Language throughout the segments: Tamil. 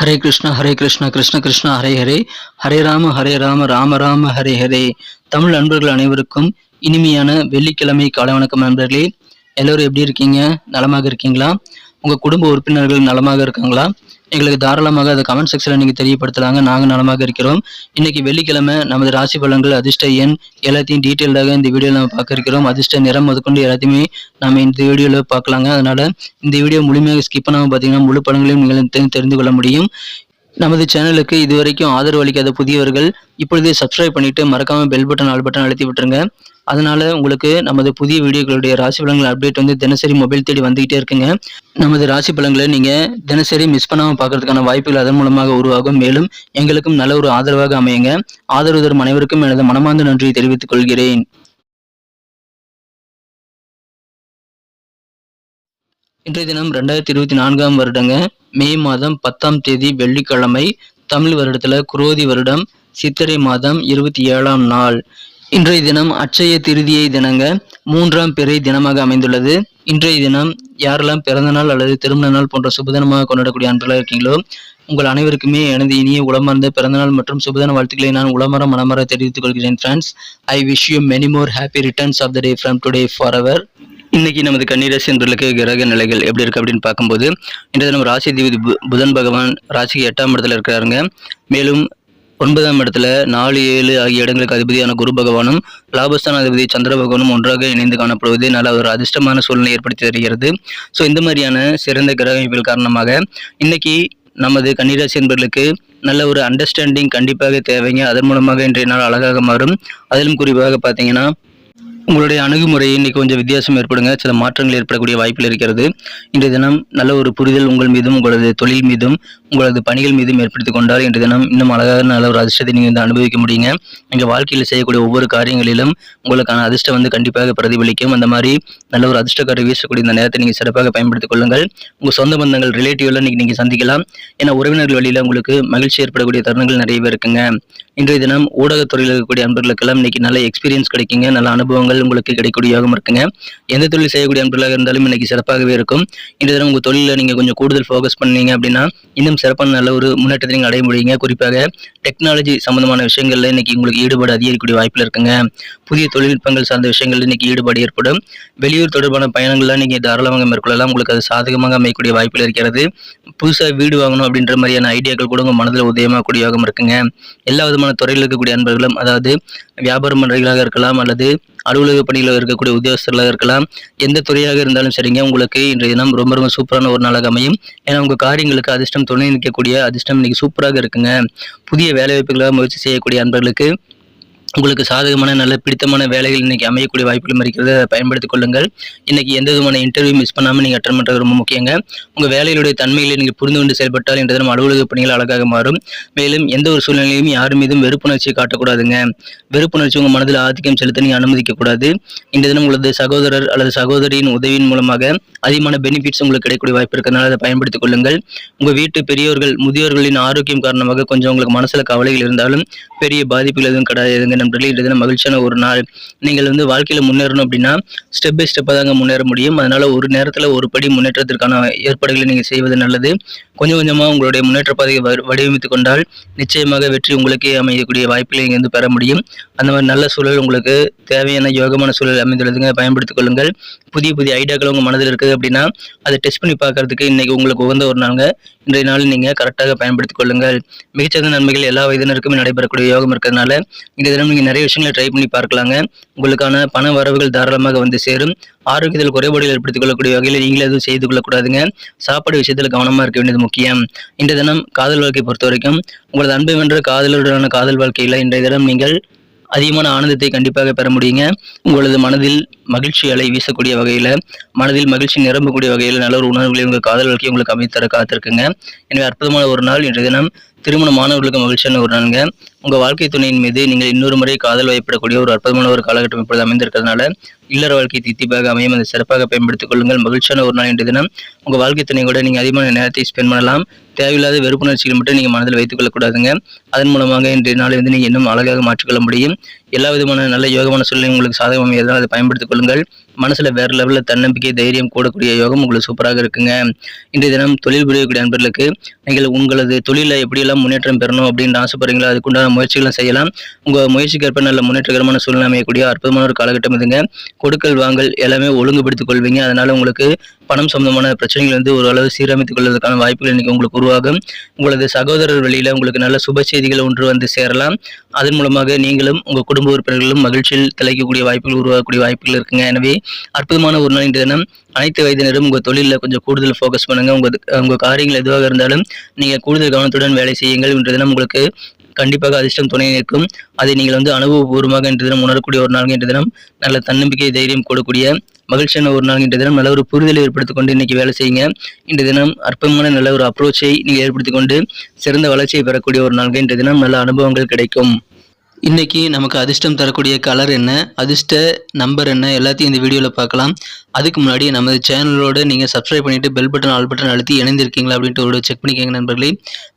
ஹரே கிருஷ்ணா கிருஷ்ண கிருஷ்ணா ஹரே ஹரே, ஹரே ராம ராம ராம ஹரே ஹரே. தமிழ் நண்பர்கள் அனைவருக்கும் இனிமையான வெள்ளிக்கிழமை காலை வணக்கம் நண்பர்களே. எல்லோரும் எப்படி இருக்கீங்க? நலமாக இருக்கீங்களா? உங்கள் குடும்ப உறுப்பினர்கள் நலமாக இருக்காங்களா? எங்களுக்கு தாராளமாக அதை கமெண்ட் செக்ஷனில் நீங்கள் தெரியப்படுத்தலாங்க. நாங்கள் நலமாக இருக்கிறோம். இன்னைக்கு வெள்ளிக்கிழமை நமது ராசி பலன்கள், அதிர்ஷ்ட எண் எல்லாத்தையும் டீட்டெயில்டாக இந்த வீடியோவில் நம்ம பார்க்க இருக்கிறோம். அதிர்ஷ்ட நிறம் முதற்கொண்டு எல்லாத்தையுமே நம்ம இந்த வீடியோவில் பார்க்கலாங்க. அதனால இந்த வீடியோ முழுமையாக ஸ்கிப் பண்ணாமல் பார்த்தீங்கன்னா முழு பலன்களையும் நீங்கள் தெரிந்து கொள்ள முடியும். நமது சேனலுக்கு இதுவரைக்கும் ஆதரவு அளிக்காத புதியவர்கள் இப்பொழுதே சப்ஸ்கிரைப் பண்ணிட்டு மறக்காம பெல் பட்டன் ஆல் பட்டன் அழுத்தி விட்டுருங்க. அதனால உங்களுக்கு நமது புதிய வீடியோக்களுடைய ராசி பலன்கள் அப்டேட் தினசரி மொபைல் தேடி வந்துகிட்டே இருக்குங்க. நமது ராசி பலன்களை நீங்க தினசரி மிஸ் பண்ணாம பார்க்கறதுக்கான வாய்ப்புகள் அதன் மூலமாக உருவாகும். மேலும் எங்களுக்கும் நல்ல ஒரு ஆதரவாக அமையுங்க. ஆதரவு தரும் அனைவருக்கும் எனது மனமார்ந்த நன்றியை தெரிவித்துக் கொள்கிறேன். இன்றைய தினம் 2024 வருடங்க மே மாதம் 10ஆம் தேதி வெள்ளிக்கிழமை, தமிழ் வருடத்துல குரோதி வருடம் சித்திரை மாதம் 27ஆம் நாள். இன்றைய தினம் அட்சய திருதியை தினங்க, 3ஆம் பிறை தினமாக அமைந்துள்ளது. இன்றைய தினம் யாரெல்லாம் பிறந்த நாள் அல்லது திருமண நாள் போன்ற சுபதினமாக கொண்டாடக்கூடிய அன்பர்களாக இருக்கீங்களோ உங்கள் அனைவருக்குமே எனது இனிய உளமார்ந்த பிறந்தநாள் மற்றும் சுபதின வாழ்த்துக்களை நான் உளமர மனமர தெரிவித்துக் கொள்கிறேன். Friends, I wish you many more happy returns of the day from today for ever. இன்னைக்கு நமது கன்னிராசி என்பவர்களுக்கு கிரக நிலைகள் எப்படி இருக்கு அப்படின்னு பார்க்கும்போது, இன்றைய தினம் ராசி அதிபதி புதன் பகவான் ராசிக்கு 8ஆம் இடத்துல இருக்கிறாருங்க. மேலும் 9ஆம் இடத்துல 4, 7 ஆகிய இடங்களுக்கு அதிபதியான குரு பகவானும் லாபஸ்தான அதிபதி சந்திர பகவானும் ஒன்றாக இணைந்து காணப்படுவது நல்ல ஒரு அதிர்ஷ்டமான சூழ்நிலை ஏற்படுத்தி தருகிறது. ஸோ இந்த மாதிரியான சிறந்த கிரக அமைப்புகள் காரணமாக இன்னைக்கு நமது கன்னிராசி என்பவர்களுக்கு நல்ல ஒரு அண்டர்ஸ்டாண்டிங் கண்டிப்பாக தேவைங்க. அதன் மூலமாக இன்றைய நாள் அழகாக மாறும். அதிலும் குறிப்பாக பார்த்தீங்கன்னா உங்களுடைய அணுகுமுறை இன்னைக்கு கொஞ்சம் வித்தியாசம் ஏற்படுங்க. சில மாற்றங்கள் ஏற்படக்கூடிய வாய்ப்பில் இருக்கிறது. இன்றைய தினம் நல்ல ஒரு புரிதல் உங்கள் மீதும் உங்களது தொழில் மீதும் உங்களது பணிகள் மீதும் ஏற்படுத்திக் கொண்டால் இன்றைய தினம் இன்னும் அழகாக நல்ல ஒரு அதிர்ஷ்டத்தை நீங்கள் அனுபவிக்க முடியுங்க. எங்கள் வாழ்க்கையில் செய்யக்கூடிய ஒவ்வொரு காரியங்களிலும் உங்களுக்கான அதிர்ஷ்டம் கண்டிப்பாக பிரதிபலிக்கும். அந்த மாதிரி நல்ல ஒரு அதிர்ஷ்டக்காரை வீசக்கூடிய இந்த நேரத்தை நீங்கள் சிறப்பாக பயன்படுத்திக் கொள்ளுங்கள். உங்கள் சொந்த பந்தங்கள் ரிலேட்டிவ்ல இன்னைக்கு நீங்கள் சந்திக்கலாம். ஏன்னா உறவினர்கள் வழியில் உங்களுக்கு மகிழ்ச்சி ஏற்படக்கூடிய தருணங்கள் நிறையவே இருக்குங்க. இன்றைய தினம் ஊடகத்துறையில் இருக்கக்கூடிய அன்பர்களுக்கெல்லாம் இன்னைக்கு நல்ல எக்ஸ்பீரியன்ஸ் கிடைக்குங்க. நல்ல அனுபவங்கள் உங்களுக்கு கிடைக்கக்கூடிய யோகம் இருக்குங்க. எந்த தொழில் செய்யக்கூடிய அன்பர்களாக இருந்தாலும் இன்னைக்கு சிறப்பாகவே இருக்கும். இன்றைய தினம் உங்கள் தொழிலில் நீங்கள் கொஞ்சம் கூடுதல் ஃபோக்கஸ் பண்ணீங்க அப்படின்னா இன்னும் சிறப்பான நல்ல ஒரு முன்னேற்றத்தை நீங்கள் அடைய முடியுங்க. குறிப்பாக டெக்னாலஜி சம்பந்தமான விஷயங்கள்ல இன்னைக்கு உங்களுக்கு ஈடுபாடு அதிகரிக்கக்கூடிய வாய்ப்பில் இருக்குங்க. புதிய தொழில்நுட்பங்கள் சார்ந்த விஷயங்கள் இன்னைக்கு ஈடுபாடு ஏற்படும். வெளியூர் தொடர்பான பயணங்கள்லாம் நீங்கள் தாராளமாக மேற்கொள்ளலாம். உங்களுக்கு அது சாதகமாக அமையக்கூடிய வாய்ப்பில் இருக்கிறது. புதுசாக வீடு வாங்கணும் அப்படின்ற மாதிரியான ஐடியாக்கள் கூட உங்கள் மனதில் உதயமாகக்கூடிய யோகம் இருக்குங்க. எல்லா விதமான துறையில் இருக்கக்கூடிய அன்பர்களும், அதாவது வியாபார மன்றங்களாக இருக்கலாம் அல்லது அலுவலக பணியில் இருக்கக்கூடிய உத்தியோகஸ்தர்களாக இருக்கலாம், எந்த துறையாக இருந்தாலும் சரிங்க, உங்களுக்கு இன்றைய தினம் ரொம்ப ரொம்ப சூப்பரான ஒரு நாளாக அமையும். ஏன்னா உங்கள் காரியங்களுக்கு அதிர்ஷ்டம் துணை நிற்கக்கூடிய அதிர்ஷ்டம் இன்னைக்கு சூப்பராக இருக்குங்க. புதிய வேலை வாய்ப்புகளாக முயற்சி செய்யக்கூடிய அன்பர்களுக்கு உங்களுக்கு சாதகமான நல்ல பிடித்தமான வேலைகள் இன்னைக்கு அமையக்கூடிய வாய்ப்புகளும் இருக்கிறது. அதை பயன்படுத்திக் கொள்ளுங்கள். இன்னைக்கு எந்த விதமான இன்டர்வியூ மிஸ் பண்ணாமல் நீங்கள் அட்டன் பண்ணுறது ரொம்ப முக்கியங்க. உங்கள் வேலைகளுடைய தன்மைகளை நீங்கள் புரிந்து கொண்டு செயல்பட்டால் இன்றைய தினம் அலுவலக பணிகள் அழகாக மாறும். மேலும் எந்த ஒரு சூழ்நிலையும் யார் மீதும் வெறுப்புணர்ச்சியை காட்டக்கூடாதுங்க. வெறுப்புணர்ச்சி உங்கள் மனதில் ஆதிக்கம் செலுத்த நீங்கள் அனுமதிக்கக்கூடாது. இன்றைய தினம் உங்களது சகோதரர் அல்லது சகோதரியின் உதவியின் மூலமாக அதிகமான பெனிஃபிட்ஸ் உங்களுக்கு கிடைக்கக்கூடிய வாய்ப்பு இருக்கிறதுனால அதை பயன்படுத்திக் கொள்ளுங்கள். உங்கள் வீட்டு பெரியோர்கள் முதியோர்களின் ஆரோக்கியம் காரணமாக கொஞ்சம் உங்களுக்கு மனசில் கவலைகள் இருந்தாலும் பெரிய பாதிப்புகள் எதுவும் கிடையாதுங்க. நண்பர்களே, இன்றைய தினம் மகிழ்ச்சியான ஒரு நாள். நீங்கள் வாழ்க்கையில் முன்னேறணும் அப்படின்னா ஸ்டெப் பை ஸ்டெப்பாக தாங்க முன்னேற முடியும். அதனால ஒரு நேரத்தில் ஒரு படி முன்னேற்றத்திற்கான ஏற்பாடுகளை நீங்கள் செய்வது நல்லது. கொஞ்சம் கொஞ்சமாக உங்களுடைய முன்னேற்ற பாதையை வடிவமைத்துக் கொண்டால் நிச்சயமாக வெற்றி உங்களுக்கே அமையக்கூடிய வாய்ப்புகளை நீங்கள் பெற முடியும். அந்த மாதிரி நல்ல சூழல் உங்களுக்கு தேவையான யோகமான சூழல் அமைந்துள்ளதுங்க. பயன்படுத்திக் கொள்ளுங்கள். புதிய புதிய ஐடியாக்கள் உங்கள் மனதில் இருக்குது அப்படின்னா அதை டெஸ்ட் பண்ணி பார்க்கறதுக்கு இன்னைக்கு உங்களுக்கு உகந்த ஒரு நாளுங்க. இன்றைய நாளில் நீங்கள் கரெக்டாக பயன்படுத்திக் கொள்ளுங்கள். மிகச்சிறந்த நன்மைகள் எல்லா வயதினருக்குமே நடைபெறக்கூடிய யோகம் இருக்கிறதுனால இந்த தினம் நீங்கள் நிறைய விஷயங்களை ட்ரை பண்ணி பார்க்கலாங்க. உங்களுக்கான பண வரவுகள் தாராளமாக சேரும். ஆரோக்கியத்தில் குறைபாடுகள் ஏற்படுத்திக் கொள்ளக்கூடிய வகையில் நீங்களே எதுவும் செய்து கொள்ளக்கூடாதுங்க. சாப்பாடு விஷயத்தில் கவனமாக இருக்க வேண்டியது முக்கியம். இன்றைய தினம் காதல் வாழ்க்கை பொறுத்த வரைக்கும் உங்களது அன்பை வென்ற காதலருடனான காதல் வாழ்க்கையில் இன்றைய தினம் நீங்கள் அதிகமான ஆனந்தத்தை கண்டிப்பாக பெற முடியுங்க. உங்களது மனதில் மகிழ்ச்சி அலை வீசக்கூடிய வகையில், மனதில் மகிழ்ச்சி நிரம்பக்கூடிய வகையில் நல்ல ஒரு உணர்வுகளை உங்கள் காதல் வாழ்க்கை உங்களுக்கு அமைத்தர காத்திருக்குங்க. எனவே அற்புதமான ஒரு நாள் இன்றைய தினம். திருமணமானவர்களுக்கு மகிழ்ச்சியான ஒரு நாளுங்க. உங்கள் வாழ்க்கை துணையின் மீது நீங்கள் இன்னொரு முறை காதல் வயப்படக்கூடிய ஒரு அற்புதமான ஒரு காலகட்டம் இப்பொழுது அமைந்திருக்கிறதுனால இல்லற வாழ்க்கை தித்திப்பாக அமையும். அதை சிறப்பாக பயன்படுத்திக் கொள்ளுங்கள். மகிழ்ச்சியான ஒரு நாள் இன்றைய தினம். உங்கள் வாழ்க்கை துணை கூட நீங்கள் அதிகமான நேரத்தை ஸ்பெண்ட் பண்ணலாம். தேவையில்லாத வெறுப்புணர்ச்சிகள் மட்டும் நீங்கள் மனதில் வைத்துக் கொள்ளக்கூடாதுங்க. அதன் மூலமாக இன்றைய நாளை நீங்கள் இன்னும் அழகாக மாற்றிக்கொள்ள முடியும். எல்லா விதமான நல்ல யோகமான சூழ்நிலை உங்களுக்கு சாதகம் அமையதால் அதை பயன்படுத்திக் கொள்ளுங்கள். மனசுல வேற லெவலில் தன்னம்பிக்கை தைரியம் கூடக்கூடிய யோகம் உங்களுக்கு சூப்பராக இருக்குங்க. இன்றைய தினம் தொழில் புரியக்கூடிய நண்பர்களுக்கு நீங்கள் உங்களது தொழிலில் எப்படியெல்லாம் முன்னேற்றம் பெறணும் அப்படின்னு ஆசைப்படுறீங்களோ அதுக்குண்டான முயற்சிகளும் செய்யலாம். உங்கள் முயற்சிக்கேற்ப நல்ல முன்னேற்றகரமான சூழ்நிலை அமையக்கூடிய அற்புதமான ஒரு காலகட்டம் இதுங்க. கொடுக்கல் வாங்கல் எல்லாமே ஒழுங்குபடுத்திக் கொள்வீங்க. அதனால உங்களுக்கு பணம் சம்பந்தமான பிரச்சனைகள் வந்து ஓரளவு சீரமைத்துக் கொள்வதற்கான வாய்ப்புகள் இன்னைக்கு உங்களுக்கு உருவாகும். உங்களது சகோதரர் வழியில உங்களுக்கு நல்ல சுப செய்திகள் ஒன்று வந்து சேரலாம். அதன் மூலமாக நீங்களும் உங்க குடும்ப உறுப்பினர்களும் மகிழ்ச்சியில் திளைக்கக்கூடிய வாய்ப்புகள் உருவாகக்கூடிய வாய்ப்புகள் இருக்குங்க. எனவே அற்புதமான ஒரு நாள் இன்றைய தினம். அனைத்து வயதினரும் உங்க தொழிலில் கொஞ்சம் கூடுதல் ஃபோக்கஸ் பண்ணுங்க. உங்க காரியங்கள் எதுவாக இருந்தாலும் நீங்க கூடுதல் கவனத்துடன் வேலை செய்யுங்கள். இன்றைய தினம் உங்களுக்கு கண்டிப்பாக அதிர்ஷ்டம் துணை நிற்கும். அதை நீங்கள் வந்து அனுபவபூர்வமாக இன்று தினம் உணரக்கூடிய ஒரு நாள். இன்று தினம் நல்ல தன்னம்பிக்கை தைரியம் கூடக்கூடிய மகிழ்ச்சியான ஒரு நாள். இன்று தினம் நல்ல ஒரு புரிதலை ஏற்படுத்திக் கொண்டு இன்னைக்கு வேலை செய்யுங்க. இன்று தினம் அற்புதமான நல்ல ஒரு அப்ரோச்சை நீங்கள் ஏற்படுத்திக் கொண்டு சிறந்த வளர்ச்சியை பெறக்கூடிய ஒரு நாள். இன்று தினம் நல்ல அனுபவங்கள் கிடைக்கும். இன்னைக்கு நமக்கு அதிர்ஷ்டம் தரக்கூடிய கலர் என்ன, அதிர்ஷ்ட நம்பர் என்ன, எல்லாத்தையும் இந்த வீடியோவில் பார்க்கலாம். அதுக்கு முன்னாடி நமது சேனலோட நீங்கள் சப்ஸ்கிரைப் பண்ணிட்டு பெல் பட்டன் ஆல் பட்டன் அழுத்தி இணைந்திருக்கீங்களா அப்படின்ட்டு ஒரு செக் பண்ணிக்கோங்க நண்பர்களே.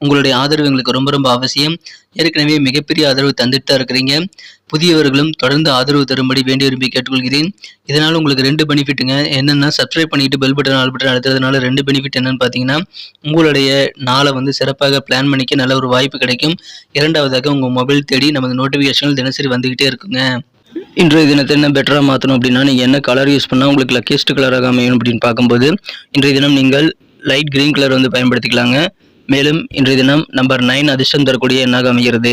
உங்களுடைய ஆதரவு எங்களுக்கு ரொம்ப ரொம்ப அவசியம். ஏற்கனவே மிகப்பெரிய ஆதரவு தந்துட்டு தான் இருக்கிறீங்க. புதியவர்களும் தொடர்ந்து ஆதரவு தரும்படி வேண்டி விரும்பி கேட்டுக்கொள்கிறேன். இதனால் உங்களுக்கு 2 பெனிஃபிட்டுங்க. என்னென்னா சப்ஸ்கிரைப் பண்ணிட்டு பெல் பட்டன் ஆல் பட்டன் அழுத்துறதுனால 2 பெனிஃபிட் என்னன்னு பார்த்தீங்கன்னா, உங்களுடைய நாளை வந்து சிறப்பாக பிளான் பண்ணிக்க நல்ல ஒரு வாய்ப்பு கிடைக்கும். இரண்டாவதாக உங்கள் மொபைல் தேடி நமது நோட்டிஃபிகேஷன்கள் தினசரி வந்துக்கிட்டே இருக்குங்க. இன்றைய தினத்தை என்ன பெட்டராக மாற்றணும் அப்படின்னா, நீங்கள் என்ன கலர் யூஸ் பண்ணால் உங்களுக்கு லக்கியஸ்ட் கலராக அமையும் அப்படின்னு பார்க்கும்போது, இன்றைய தினம் நீங்கள் லைட் கிரீன் கலர் வந்து பயன்படுத்திக்கலாங்க. மேலும் இன்றைய தினம் நம்பர் 9 அதிர்ஷ்டம் தரக்கூடிய எண்ணாக அமைகிறது.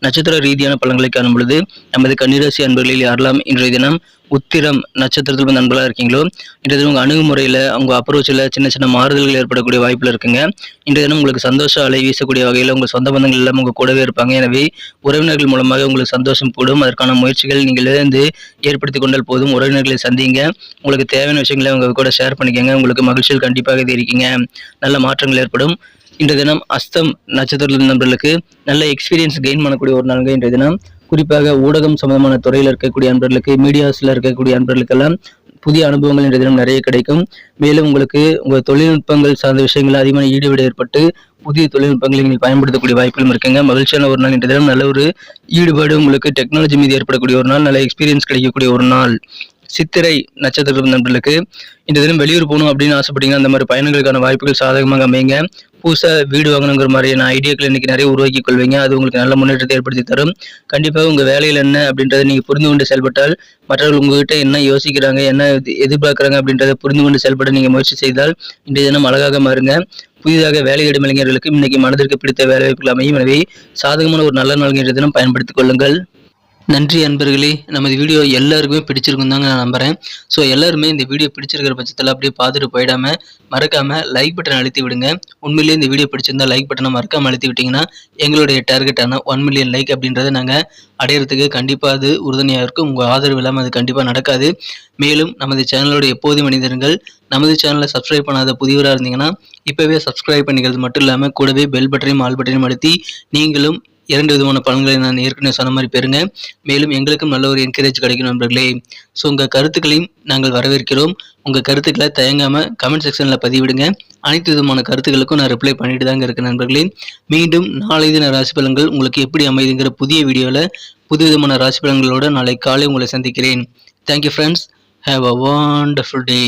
நட்சத்திர ரீதியான பலன்களை காணும் பொழுது நமது கன்னிராசி அன்பர்களில் யாரெல்லாம் இன்றைய தினம் உத்திரம் நட்சத்திரத்தில் நண்பர்களாக இருக்கீங்களோ, இன்றைய தினம் உங்கள் அணுகுமுறையில் உங்கள் அப்ரோச்சில் சின்ன சின்ன மாறுதல்கள் ஏற்படக்கூடிய வாய்ப்பில் இருக்குங்க. இன்றைய தினம் உங்களுக்கு சந்தோஷ அலை வீசக்கூடிய வகையில் உங்கள் சொந்த பந்தங்கள் எல்லாம் உங்கள் கூடவே இருப்பாங்க. எனவே உறவினர்கள் மூலமாக உங்களுக்கு சந்தோஷம் கூடும். அதற்கான முயற்சிகள் நீங்கள் இருந்து ஏற்படுத்தி கொண்டால் போதும். உறவினர்களை சந்திங்க. உங்களுக்கு தேவையான விஷயங்களை உங்கள் கூட ஷேர் பண்ணிக்கோங்க. உங்களுக்கு மகிழ்ச்சியில் கண்டிப்பாக இருக்கீங்க. நல்ல மாற்றங்கள் ஏற்படும். இன்றைய தினம் அஸ்தம் நட்சத்திரத்தில் நண்பர்களுக்கு நல்ல எக்ஸ்பீரியன்ஸ் கெயின் பண்ணக்கூடிய ஒரு நாள்கள் இன்றைய தினம். குறிப்பாக ஊடகம் சம்பந்தமான துறையில் இருக்கக்கூடிய அன்பர்களுக்கு, மீடியாஸில் இருக்கக்கூடிய அன்பர்களுக்கெல்லாம் புதிய அனுபவங்கள் இன்றைய தினம் நிறைய கிடைக்கும். மேலும் உங்களுக்கு உங்கள் தொழில்நுட்பங்கள் சார்ந்த விஷயங்கள் அதிகமான ஈடுபாடு ஏற்பட்டு புதிய தொழில்நுட்பங்களை நீங்கள் பயன்படுத்தக்கூடிய வாய்ப்புகளும் இருக்குங்க. மகிழ்ச்சியான ஒரு நாள் இன்றைய தினம். நல்ல ஒரு ஈடுபாடு உங்களுக்கு டெக்னாலஜி மீது ஏற்படக்கூடிய ஒரு நாள். நல்ல எக்ஸ்பீரியன்ஸ் கிடைக்கக்கூடிய ஒரு நாள். சித்திரை நட்சத்திர நண்பர்களுக்கு இந்த தினம் வெளியூர் போகணும் அப்படின்னு ஆசைப்பட்டீங்கன்னா அந்த மாதிரி பயணங்களுக்கான வாய்ப்புகள் சாதகமாக அமைங்க. புதுசாக வீடு வாங்கணுங்கிற மாதிரியான ஐடியாக்கள் இன்னைக்கு நிறைய உருவாக்கி கொள்வீங்க. அது உங்களுக்கு நல்ல முன்னேற்றத்தை ஏற்படுத்தி தரும். கண்டிப்பாக உங்கள் வேலையில் என்ன அப்படின்றத நீங்கள் புரிந்து கொண்டு செயல்பட்டால் மற்றவர்கள் உங்ககிட்ட என்ன யோசிக்கிறாங்க, என்ன எதிர்பார்க்குறாங்க அப்படின்றத புரிந்து கொண்டு செயல்பட நீங்கள் முயற்சி செய்தால் இன்றைய தினம் அழகாக மாறுங்க. புதிதாக வேலை தேடும் இளைஞர்களுக்கு இன்னைக்கு மனதிற்கு பிடித்த வேலை வாய்ப்புகள் அமையும். எனவே சாதகமான ஒரு நல்ல நாள் இன்றைய தினம் பயன்படுத்திக் கொள்ளுங்கள். நன்றி அன்பர்களே. நமது வீடியோ எல்லாருக்குமே பிடிச்சிருக்கும் தாங்க நான் நம்புகிறேன். ஸோ எல்லாருமே இந்த வீடியோ பிடிச்சிருக்கிற பட்சத்தில் அப்படியே பார்த்துட்டு போயிடாமல் மறக்காமல் லைக் பட்டன் அழுத்தி விடுங்க. உண்மையிலேயே இந்த வீடியோ பிடிச்சிருந்தா லைக் பட்டனை மறக்காமல் அழுத்தி விட்டிங்கன்னா எங்களுடைய டார்கெட்டான 1 மில்லியன் லைக் அப்படின்றத நாங்கள் அடையிறதுக்கு கண்டிப்பாக அது உறுதுணையாக இருக்கும். உங்கள் ஆதரவு இல்லாமல் அது கண்டிப்பாக நடக்காது. மேலும் நமது சேனலோட எப்போதும் மனிதர்கள் நமது சேனலை சப்ஸ்கிரைப் பண்ணாத புதியவராக இருந்தீங்கன்னா இப்போவே சப்ஸ்கிரைப் பண்ணிக்கிறது மட்டும் இல்லாமல் கூடவே பெல் பட்டனையும் ஆல் பட்டனையும் அழுத்தி நீங்களும் 2 விதமான பலன்களை நான் ஏற்கனவே சொன்ன மாதிரி பெறுங்க. மேலும் எங்களுக்கும் நல்ல ஒரு என்கரேஜ் கிடைக்கும் நண்பர்களே. ஸோ உங்கள் கருத்துக்களையும் நாங்கள் வரவேற்கிறோம். உங்கள் கருத்துக்களை தயங்காமல் கமெண்ட் செக்ஷனில் பதிவிடுங்க. அனைத்து விதமான கருத்துக்களுக்கும் நான் ரிப்ளை பண்ணிட்டு தாங்க இருக்கேன் நண்பர்களே. மீண்டும் நாளை தின ராசி பலன்கள் உங்களுக்கு எப்படி அமைதுங்கிற புதிய வீடியோவில் புது விதமான ராசி பலன்களோடு நாளை காலை உங்களை சந்திக்கிறேன். Thank you friends. Have a wonderful day.